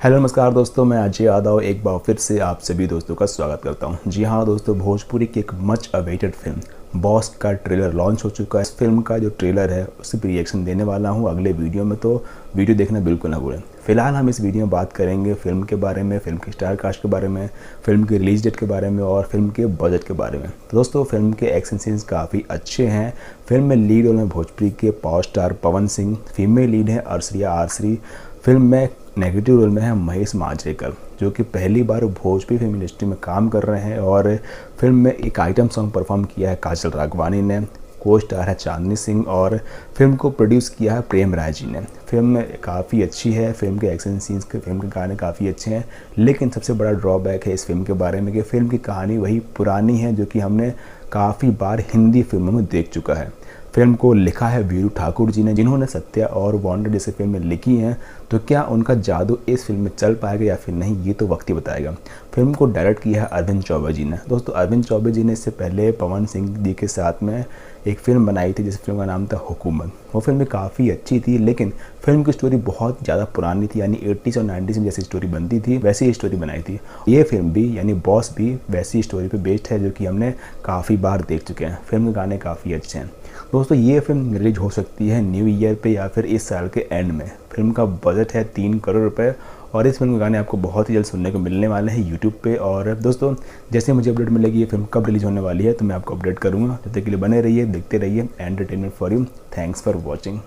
Hello नमस्कार दोस्तों, मैं अजय यादव एक बार फिर से आप सभी दोस्तों का स्वागत करता हूं। जी हाँ दोस्तों, भोजपुरी की एक मच अवेटेड फिल्म बॉस का ट्रेलर लॉन्च हो चुका है। इस फिल्म का जो ट्रेलर है उससे भी रिएक्शन देने वाला हूं अगले वीडियो में, तो वीडियो देखना बिल्कुल ना भूलें। फिलहाल हम इस वीडियो में बात करेंगे फिल्म के बारे में, फिल्म के स्टार कास्ट के बारे में, फिल्म की रिलीज डेट के बारे में और फिल्म के बजट के बारे में। तो दोस्तों, फिल्म के एक्शन सीन्स काफ़ी अच्छे हैं। फिल्म में लीड रोल में भोजपुरी के power star Pawan Singh, female lead है अर्शरिया आरसी। फिल्म में नेगेटिव रोल में है महेश मांजरेकर, जो कि पहली बार भोजपुरी फिल्म इंडस्ट्री में काम कर रहे हैं। और फिल्म में एक आइटम सॉन्ग परफॉर्म किया है काजल राघवानी ने। को स्टार है चांदनी सिंह और फिल्म को प्रोड्यूस किया है प्रेम राय जी ने। फिल्म काफ़ी अच्छी है, फिल्म के एक्शन सीन्स के, फिल्म के गाने काफ़ी अच्छे हैं। लेकिन सबसे बड़ा ड्रॉबैक है इस फिल्म के बारे में कि फिल्म की कहानी वही पुरानी है जो कि हमने काफ़ी बार हिंदी फिल्मों में देख चुका है। फिल्म को लिखा है वीरू ठाकुर जी ने, जिन्होंने सत्या और वांटेड जैसे फिल्में लिखी हैं। तो क्या उनका जादू इस फिल्म में चल पाएगा या फिर नहीं, ये तो वक्त ही बताएगा। फिल्म को डायरेक्ट किया है अरविंद चौबे जी ने। दोस्तों, अरविंद चौबे जी ने इससे पहले पवन सिंह जी के साथ में एक फिल्म बनाई थी जिस फिल्म का नाम था हुकूमत। वो फिल्म भी काफ़ी अच्छी थी, लेकिन फिल्म की स्टोरी बहुत ज़्यादा पुरानी थी, यानी 80s और 90s में जैसी स्टोरी बनती थी वैसी स्टोरी बनाई थी। ये फिल्म भी यानी बॉस भी वैसी स्टोरी पे बेस्ड है जो कि हमने काफ़ी बार देख चुके हैं। फिल्म के गाने काफ़ी अच्छे हैं। दोस्तों, ये फिल्म रिलीज हो सकती है न्यू ईयर पे या फिर इस साल के एंड में। फिल्म का बजट है 3 करोड़ रुपए और इस फिल्म के गाने आपको बहुत ही जल्द सुनने को मिलने वाले हैं यूट्यूब पे। और दोस्तों, जैसे मुझे अपडेट मिलेगी ये फिल्म कब रिलीज होने वाली है तो मैं आपको अपडेट करूँगा। जब तक के लिए बने रहिए, देखते रहिए entertainment for you. Thanks for watching.